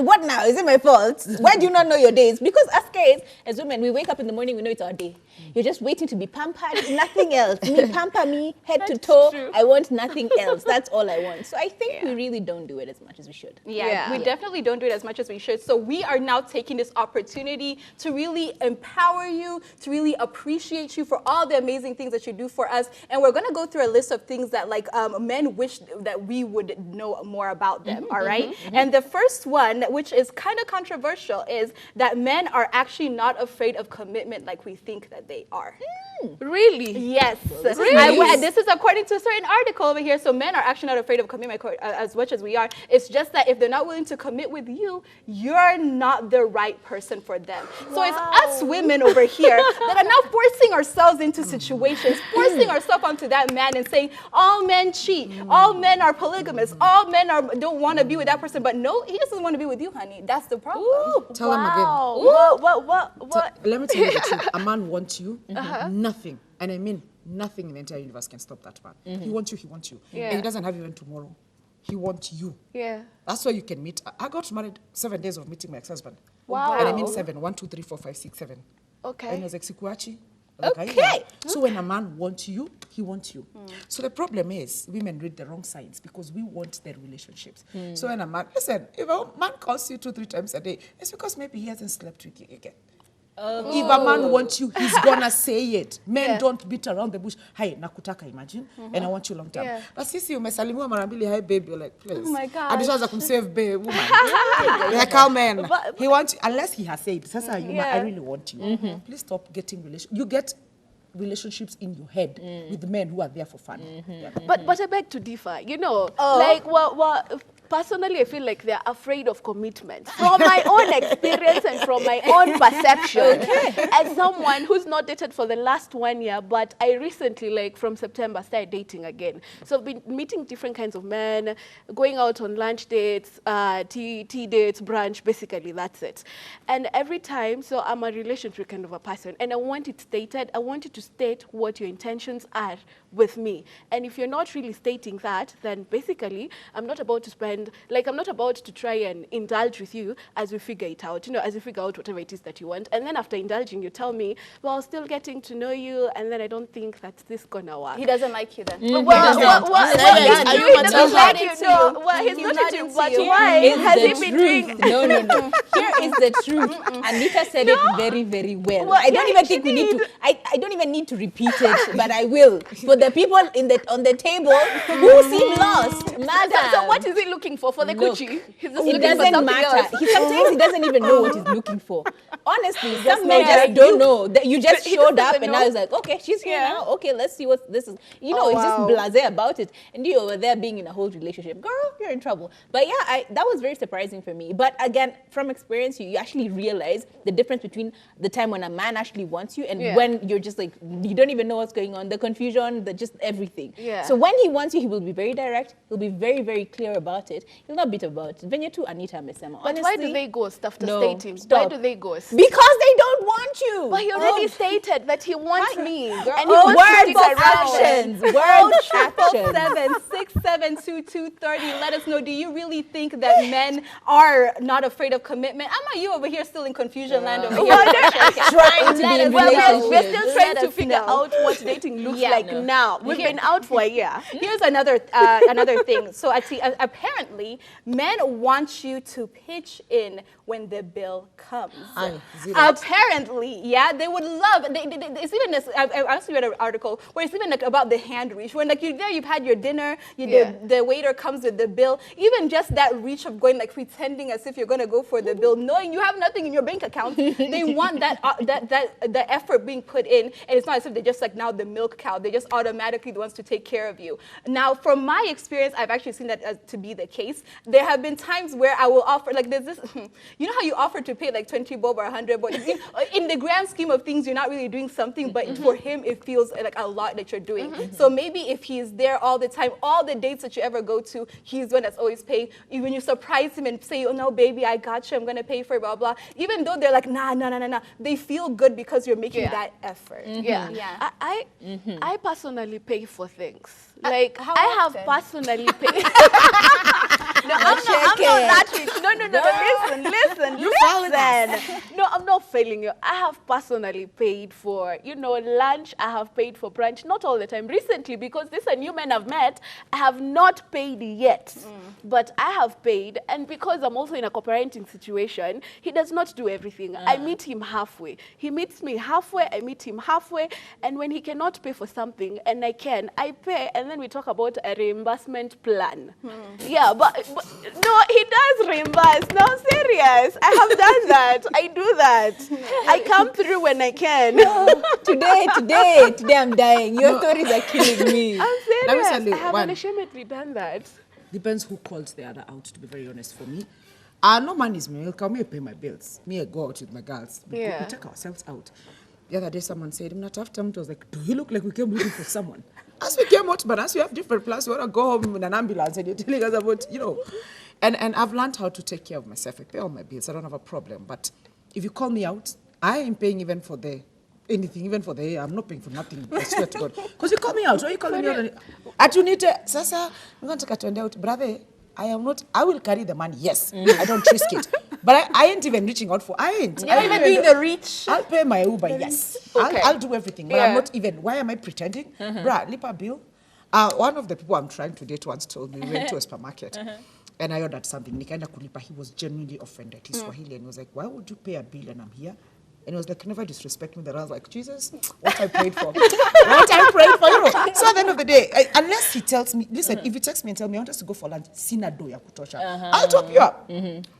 what now? Is it my fault? Why do you not know your days? Because us guys, as women, we wake up in the morning, we know it's our day. You're just waiting to be pampered, nothing else. Me, pamper me, head to toe. True. I want nothing else. That's all I want. So I think we really don't do it as much as we should. We definitely don't do it as much as we should. So we are now taking this opportunity to really empower you, to really appreciate you for all the amazing things that you do for us. And we're going to go through a list of things that men wish that we would know more about them, all right? And the first one, which is kind of controversial, is that men are actually not afraid of commitment like we think that they are. Really? Yes. Really? This is according to a certain article over here. So men are actually not afraid of commitment as much as we are. It's just that if they're not willing to commit with you, you're not the right person for them. So it's us women over here that are now forcing ourselves into situations, forcing ourselves onto that man and saying, all men cheat, all men are polygamous, all men don't want to be with that person. But no, he doesn't want to be with you, honey. That's the problem. Tell him again. What? Let me tell you the truth. A man wants you. Nothing, and I mean nothing in the entire universe can stop that man. He wants you. Yeah. And he doesn't have you even tomorrow. He wants you. Yeah. That's why you can meet. I got married 7 days of meeting my ex-husband. Wow. And I mean 7. 1, 2, 3, 4, 5, 6, 7. Okay. And I was like, Sikuachi. Okay. So when a man wants you, he wants you. So the problem is women read the wrong signs because we want their relationships. So when a man, listen, if a man calls you 2-3 times a day, it's because maybe he hasn't slept with you again. If a man wants you, he's gonna say it. Men don't beat around the bush. Hi, nakutaka, imagine, and I want you long time. Yeah. But sisi umesalimiwa mara mbili, hi babe, you're like, please. Oh my gosh. Adishaza kumsave babe, woman. Like how man, he wants you, unless he has said, Sasa, I really want you. Please stop getting relationships. You get relationships in your head with men who are there for fun. But I beg to differ. Like what personally, I feel like they're afraid of commitment. From my own experience and from my own perception, as someone who's not dated for the last 1 year, but I recently, like from September, started dating again. So I've been meeting different kinds of men, going out on lunch dates, tea dates, brunch, basically that's it. And every time, so I'm a relationship kind of a person, and I want it stated, I want you to state what your intentions are with me. And if you're not really stating that, then basically I'm not about to spend, like I'm not about to try and indulge with you as we figure it out, you know, as we figure out whatever it is that you want. And then after indulging, you tell me, well, still getting to know you, and then I don't think that this gonna work. He doesn't like you then. Well, He doesn't like you. No, well, he's not into you, but why has he been doing? No. Here is the truth. Anita said it very, very well. I don't even think we need to. I don't even need to repeat it, but I will. For the people on the table who seem lost, madam. So what is he looking for the coochie? He's just It looking for doesn't something matter. else. Sometimes he doesn't even know what he's looking for. Honestly, some men just don't know. That you just He showed just up doesn't and know. now he's like, okay, she's here now. Okay, let's see what this is. You know, Oh, he's wow. just blasé about it. And you over there being in a whole relationship. Girl, you're in trouble. But yeah, that was very surprising for me. But again, from experience, you actually realize the difference between the time when a man actually wants you and when you're just like, you don't even know what's going on, the confusion, just everything. Yeah. So when he wants you, he will be very direct. He'll be very, very clear about it. He'll not beat about it. When you're too Anita Mesema, But why do they ghost after no, stating? stop. Why do they ghost? Because they don't want you. But he already stated that he wants me, and he Oh, wants to words, stick around. actions, words, actions. 767-672-30. Let us know, do you really think that men are not afraid of commitment? Am you over here still in confusion land over here? Trying to be in Well, we're relationships. still trying Let to us figure know. out what dating looks like now. We've been out for a year. Here's another thing. So apparently, men want you to pitch in when the bill comes. Apparently, yeah, they would love. It's even this. I also read an article where it's even like about the hand reach. When like you're there, you've had your dinner, the waiter comes with the bill. Even just that reach of going like pretending as if you're gonna go for the bill, knowing you have nothing in your bank account. They want the effort being put in, and it's not as if they're just like now the milk cow. They're just automatically the ones to take care of you. Now, from my experience, I've actually seen that as to be the case. There have been times where I will offer, like there's this, you know how you offer to pay like 20 bob or 100 bob? In the grand scheme of things, you're not really doing something, but for him, it feels like a lot that you're doing. So maybe if he's there all the time, all the dates that you ever go to, he's the one that's always paying. When you surprise him and say, oh no, baby, I got you, I'm going to pay for it, blah, blah. Even though they're like, nah, they feel good because you're making that effort. Yeah. I personally pay for things. Like how I have often? personally paid. No, I'm not that rich. Listen. No, I'm not failing you. I have personally paid for, lunch. I have paid for brunch. Not all the time. Recently, because these are new men I've met, I have not paid yet. But I have paid. And because I'm also in a co-parenting situation, he does not do everything. I meet him halfway. He meets me halfway. I meet him halfway. And when he cannot pay for something, and I can, I pay. And then we talk about a reimbursement plan. Yeah, but no, he does reimburse. No, serious. I have done that. I do that. I come through when I can. Today I'm dying. Your stories are killing me. I'm serious. Let me tell you I have one. unashamedly done that. Depends who calls the other out, to be very honest, for me. No man is milk. I may pay my bills. Me, I go out with my girls. We take ourselves out. The other day, someone said, I'm not after him. I was like, do you look like we came looking for someone? As we came out, but as we have different plans, we want to go home in an ambulance and you're telling us about, And I've learned how to take care of myself. I pay all my bills. I don't have a problem. But if you call me out, I ain't paying even for anything, even for the I'm not paying for nothing. I swear to God. Because you call me out. Why are you calling me out? At you need to, Sasa, I'm going to take a out. Brother, I will carry the money, yes. I don't risk it. But I ain't even reaching out for, You're not even doing the reach. I'll pay my Uber, yes. Okay. I'll do everything. But I'm not even, why am I pretending? Bruh, lip a bill. One of the people I'm trying to date once told me, we went to a supermarket. And I ordered something. Nikaenda kulipa. He was genuinely offended. He's Swahili. And he was like, why would you pay a bill and I'm here? And he was like, never disrespect me. That I was like, Jesus, what I prayed for. What I prayed for, you know. So at the end of the day, unless he tells me, listen, if you text me and tell me, I want us to go for lunch, sina do ya kutosha, I'll top you up.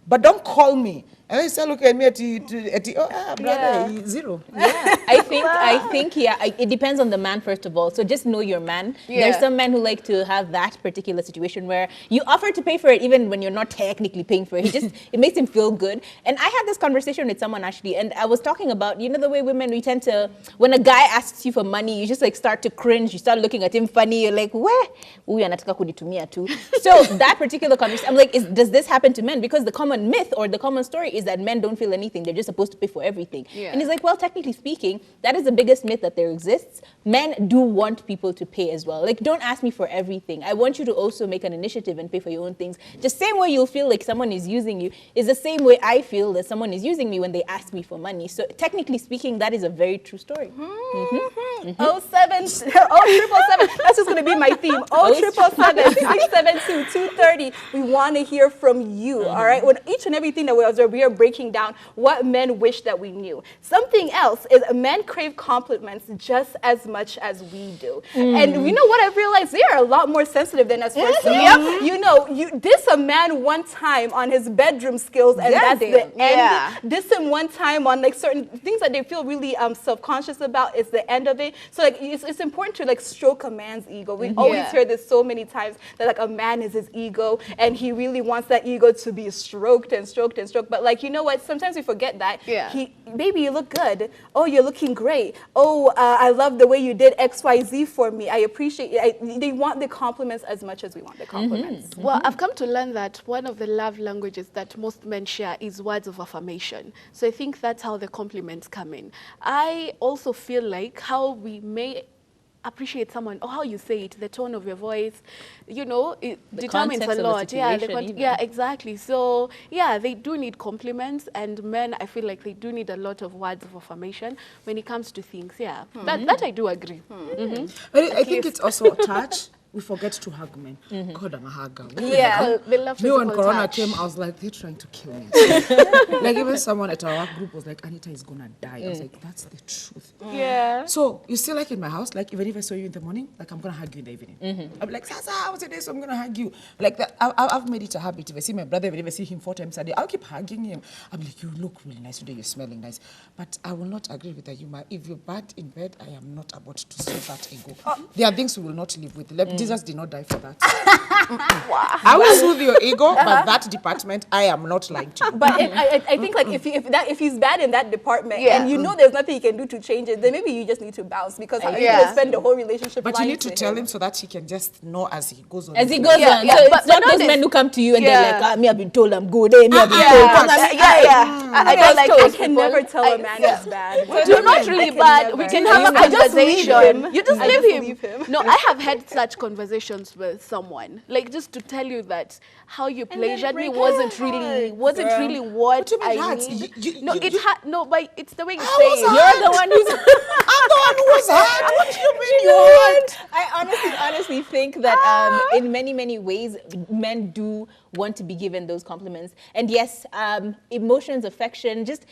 But don't call me. And then you start looking at me brother, zero. Yeah, I think, it depends on the man, first of all. So just know your man. There's some men who like to have that particular situation where you offer to pay for it even when you're not technically paying for it. It makes him feel good. And I had this conversation with someone actually, and I was talking about, you know, the way women, we tend to, when a guy asks you for money, you just like start to cringe. You start looking at him funny. You're like, where? Uyu anataka kunitumia tu. So that particular conversation, I'm like, does this happen to men? Because the common myth or the common story is that men don't feel anything. They're just supposed to pay for everything. And he's like, well, technically speaking, that is the biggest myth that there exists. Men do want people to pay as well. Like, don't ask me for everything. I want you to also make an initiative and pay for your own things. The same way you'll feel like someone is using you is the same way I feel that someone is using me when they ask me for money. So technically speaking, that is a very true story. 077, that's just going to be my theme. 077-672-230. We want to hear from you, all right? When each and everything that we observe, we are breaking down what men wish that we knew. Something else is men crave compliments just as much as we do. And you know what I've realized? They are a lot more sensitive than us. You know, you diss a man one time on his bedroom skills and that's the end. Diss him one time on like certain things that they feel really self-conscious about is the end of it. So like it's important to like stroke a man's ego. We always hear this so many times that like a man is his ego and he really wants that ego to be stroked and stroked and stroked. But like, you know what? Sometimes we forget that. Baby, you look good. Oh, you're looking great. Oh, I love the way you did XYZ for me. I appreciate it. They want the compliments as much as we want the compliments. Well, I've come to learn that one of the love languages that most men share is words of affirmation. So I think that's how the compliments come in. I also feel like how we may appreciate someone or how you say it, the tone of your voice, you know, it determines a lot. Yeah, exactly. So yeah, they do need compliments, and men, I feel like they do need a lot of words of affirmation when it comes to things. Yeah, that I do agree. But I think it's also a touch. We forget to hug men. God, I'm a hugger. Yeah, they love me when physical Corona touch. came, I was like, they're trying to kill me. Like even someone at our work group was like, Anita is gonna die. I was like, that's the truth. Yeah. So you still like in my house, like even if I saw you in the morning, like I'm gonna hug you in the evening. I'm like, Sasa, how's your day? So I'm gonna hug you. Like that, I've made it a habit. If I see my brother, if I see him 4 times a day, I'll keep hugging him. I'm like, you look really nice today. You're smelling nice. But I will not agree with that. If you're bad in bed, I am not about to soothe that ego. There are things we will not live with. Jesus did not die for that. I will soothe your ego, but that department, I am not lying to you. But I think like if he's bad in that department and you know there's nothing he can do to change it, then maybe you just need to bounce because you're going to spend the whole relationship. But you need to tell him so that he can just know as he goes on. As he goes on. So it's not those men who come to you and they're like, me, I've been told I'm good. Me, I've been told. I don't like I can never tell a man he's bad. You're not really bad. We can have a conversation. You just leave him. No, I have had such conversations with someone, like just to tell you that how you pleasured me wasn't really what I need. No, but it's the way you say it. You're the one who's I'm the one who was hurt. What do you mean you want? I honestly think that in many ways, men do want to be given those compliments. And yes, emotions, affection, just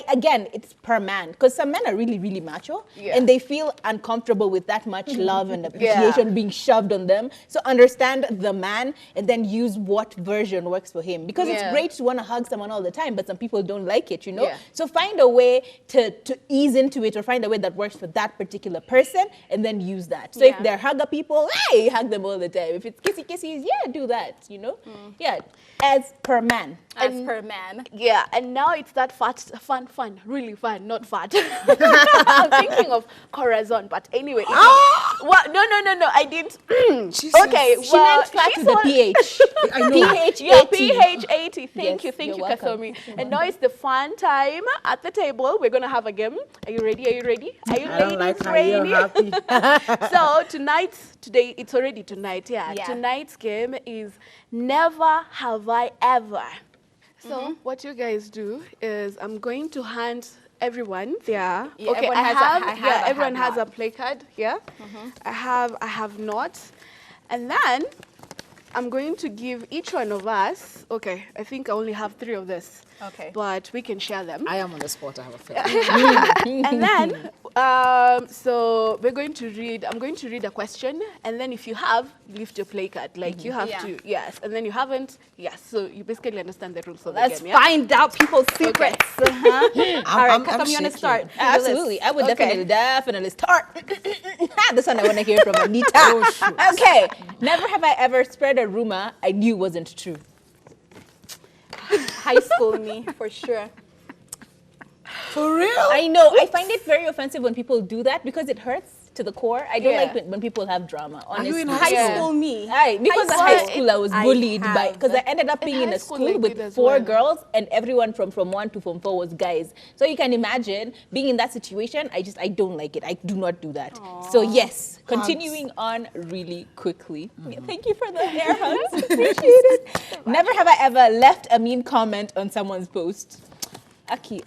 again, it's per man, because some men are really macho and they feel uncomfortable with that much love and appreciation being shoved on them. So understand the man and then use what version works for him, because it's great to want to hug someone all the time, but some people don't like it, you know. So find a way to ease into it, or find a way that works for that particular person and then use that. So if they're hugger people, hey, hug them all the time. If it's kisses, do that, you know. As per man. Yeah, and now it's that fun, really fun, not fat. I'm thinking of Corazon, but anyway. Well, no, I didn't. Okay, she meant fat to the PH. I know. PH 80. Thank you, Kathomi. And now it's the fun time at the table. We're gonna have a game. Are you ready? Are you ladies ready? So today, it's already tonight. Tonight's game is Never Have I Ever. So what you guys do is I'm going to hand everyone their everyone has a play card here. I have not, and then I'm going to give each one of us, okay, I think I only have 3 of this. Okay. But we can share them. I am on the spot. I have a feeling. And then, so I'm going to read a question, and then if you have, lift your play card. Like you have to, yes. And then you haven't, yes. So you basically understand the rules of the Let's game, yeah? find out people's secrets. Uh-huh. All right, Kakam, you want to shaking. start? Absolutely. I would definitely start. This one I want to hear from Anita. shoot. Okay. Never have I ever spread a rumor I knew wasn't true. High school me, for sure. For real? I know. I find it very offensive when people do that because it hurts to the core. I don't like when people have drama, honestly. you in High school me. Because in high school I was bullied have. because I ended up being in high a school school I did with as 4 well. girls and everyone from Form 1 to Form 4 was guys. So you can imagine being in that situation. I don't like it. I do not do that. So yes, continuing on really quickly. Thank you for the air hugs. Appreciate it. Never have I ever left a mean comment on someone's post. Aki.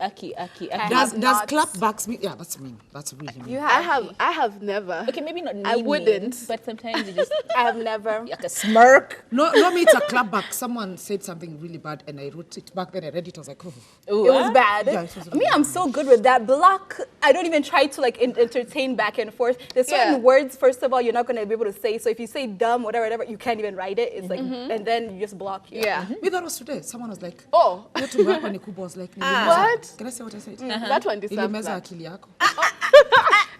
Does clapbacks mean? Yeah, that's mean. That's really mean. You I have. have never. Okay, maybe not I mean, wouldn't. but sometimes you just I have never. like a smirk. No, me, it's a clapback. Someone said something really bad, and I wrote it back. Then I read it. I was like, oh. Ooh, It was bad. Yeah, it was Me, I'm so good with that. Block. I don't even try to like entertain back and forth. There's certain Yeah. words, first of all, you're not going to be able to say. So if you say dumb, whatever, you can't even write it. It's like, and then you just block. Yeah. Me, that was today. Someone was like, Oh, go to work on Kubo was like, What? Can I say what I said? that one deserves Ilimeza that. akili yako.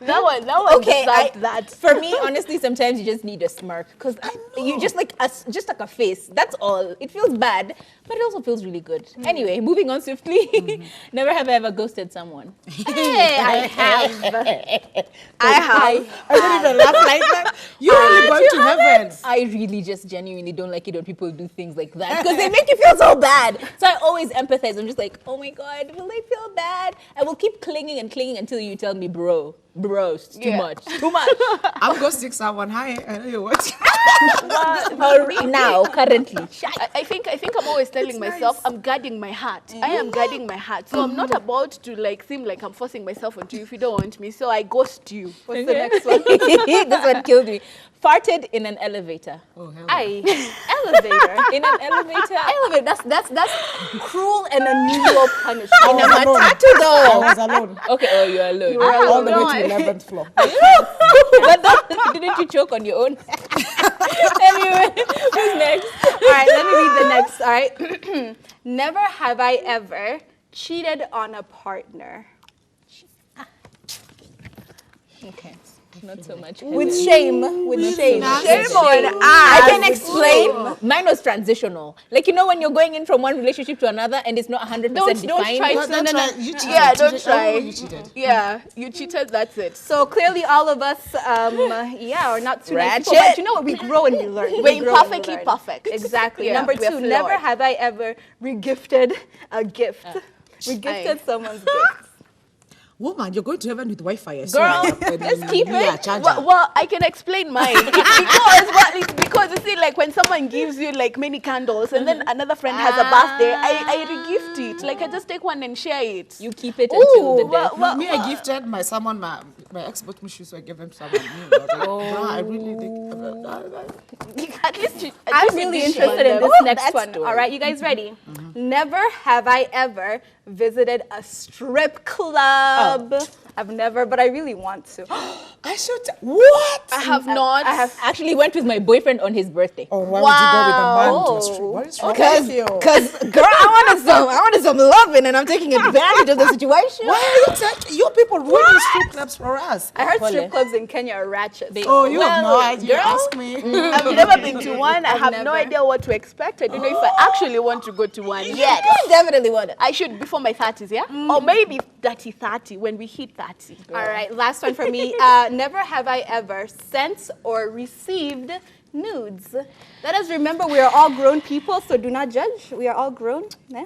That one Okay, deserved that. For me, honestly, sometimes you just need a smirk because you just like a face. That's all. It feels bad, but it also feels really good. Anyway, moving on swiftly. Never have I ever ghosted someone. Hey, I have. I have. I didn't even laugh like that. You're really going to heaven. I really just genuinely don't like it when people do things like that because they make you feel so bad. So I always empathize. I'm just like, oh my God, will they feel bad? I will keep clinging and clinging until you tell me, bro, it's too Yeah. much. Too much. I'm ghosting someone. Hi, I know you're watching. Now, currently. I think I'm always telling myself I'm guarding my heart. I am guarding my heart. So I'm not about to like seem like I'm forcing myself onto you if you don't want me. So I ghost you. What's the next one? This one killed me. Farted in an elevator. Oh, hell. Elevator. In an elevator. Elevator. That's cruel and unusual punishment. In a alone. matatu I though. was alone. Okay, oh, you're alone. All the No, way to 11th floor. But didn't you choke on your own? Anyway, who's next? All right, let me read the next. All right. Never have I ever cheated on a partner. Okay, not so much. With shame. With shame. Shame on I can explain. Mine was transitional. Like, you know, when you're going in from one relationship to another and it's not 100% Don't defined. try No, to. don't try. You cheated. Yeah, You don't cheated. try. Oh, you cheated. Yeah, you cheated. That's it. So clearly, all of us, are not too nice people, Ratchet. but you know what? We grow and we learn. We're We grow and we imperfectly learn. perfect. Exactly. Yeah, Number we are 2, never flawed. have I ever regifted a gift. Regifted someone's gift. Woman, you're going to heaven with Wi-Fi. I Girl, swear. let's keep Yeah, it. charger. Well, I can explain mine. It's because you see, like when someone gives you like many candles and then another friend has a birthday, I regift it. Like I just take one and share it. You keep it until the death. No, me, I gifted my ex bought me shoes, so I gave them to someone new. I was like, bro, I really think. At least I'm really interested in this next that one. story. All right, you guys ready? Never have I ever visited a strip club. I've never, but I really want to. I should. What? I have not. I have. Actually went with my boyfriend on his birthday. Or why would you go with a man to a strip? What is wrong with you? Cause girl, I wanted some loving and I'm taking advantage of the situation. Why are you taking? You people ruining strip clubs for us. I heard Pole. strip clubs in Kenya are ratchet. Oh, you have no Well, idea. girl. Ask me. I've never been to one. I have no never. idea what to expect. I don't know if I actually want to go to one yet. I definitely want it. I should before my 30s, yeah? Or maybe 30 when we hit 30. All right, last one for me. Never have I ever sent or received nudes. Let us remember we are all grown people, so do not judge. We are all grown. Eh?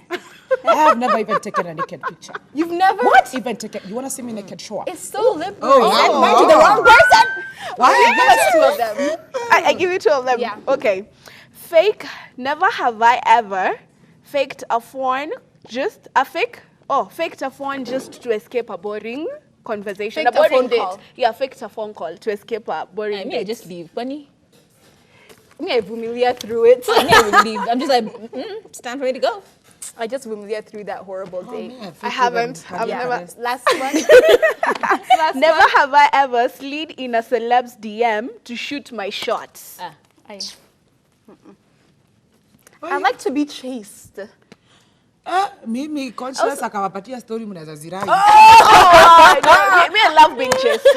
I have never even taken a naked picture. You've never? What? Even taken? You want to see me naked? Show up. It's so liberating. Oh. Went to the wrong person. Why? Give us 2 of them. I give you 2 of them. Yeah. Okay. Fake. Never have I ever faked a phone. Faked a phone just to escape a boring conversation. Faked a boring phone date. call. Yeah, faked a phone call to escape a boring I mean, date. just leave. Funny. Me, I vumilia through it. I'm just like, it's time for me to go. I just vumilia through that horrible day. I haven't. I've never. Last one. Never have I ever slid in a celeb's DM to shoot my shots. I like to be chased. Mimi conscious akawapatia story mnaweza zirai. Me, I love being chased.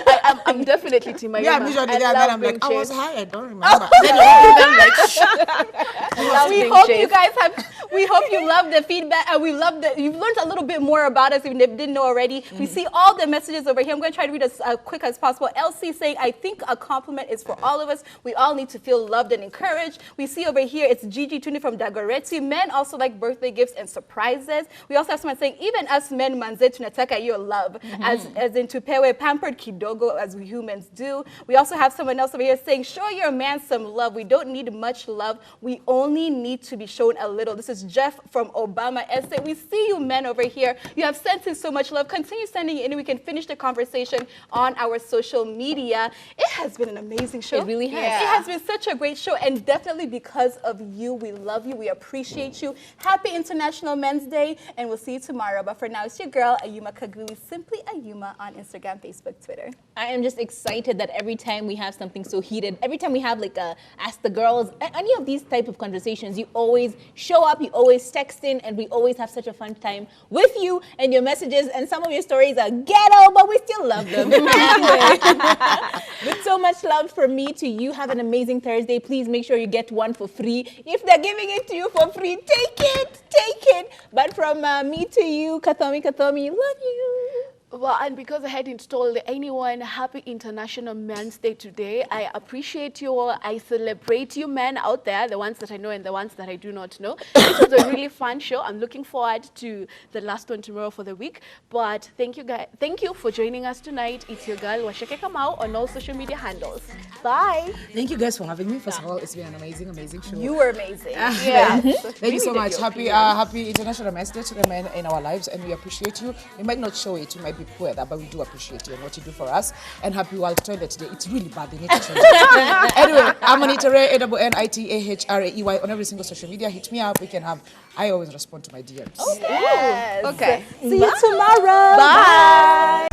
I'm definitely Team Naina. Yeah, me usually there, then I'm like, I was high, I don't remember. We hope you love the feedback. We love that you've learned a little bit more about us if you didn't know already. We see all the messages over here. I'm going to try to read as quick as possible. Elsie saying, I think a compliment is for all of us. We all need to feel loved and encouraged. We see over here, it's Gigi Tuni from Dagoretti. Men also like birthday gifts and surprises. We also have someone saying, even us men, manze tunataka your love, as in tupewe pampered kidogo as we humans do. We also have someone else over here saying, show your man some love. We don't need much love. We only need to be shown a little. This is Jeff from Obama Estate. We see you men over here. You have sent in so much love. Continue sending it in. We can finish the conversation on our social media. It has been an amazing show. It really has. It has been such a great show, and definitely because of you, we love you. We appreciate you. Happy International Men's Day, and we'll see you tomorrow. But for now, it's your girl, Ayuma Kaguli, simply Ayuma on Instagram, Facebook, Twitter. I am just excited that every time we have something so heated, every time we have like a Ask the Girls, any of these type of conversations, you always show up, you always text in, and we always have such a fun time with you and your messages, and some of your stories are ghetto, but we still love them. Anyway, with so much love from me to you, have an amazing Thursday. Please make sure you get one for free. If they're giving it to you for free, take it. But from me to you, Kathomi, love you. Well, and because I hadn't told anyone happy International Men's Day today, I appreciate you all. I celebrate you men out there, the ones that I know and the ones that I do not know. It was a really fun show. I'm looking forward to the last one tomorrow for the week. But thank you guys. Thank you for joining us tonight. It's your girl, Washeke Kamau, on all social media handles. Bye. Thank you guys for having me. First of all, it's been an amazing show. You were amazing. Yes. Thank you so much. Happy International Men's Day to the men in our lives, and we appreciate you. We might not show it, you might be poor, but we do appreciate you and what you do for us. And happy World Toilet Day. It's really bad. They need to change it. Anyway, I'm on Itere, ANNITAHRAEY on every single social media. Hit me up. We can have. I always respond to my DMs. Yes. Okay. See you tomorrow. Bye.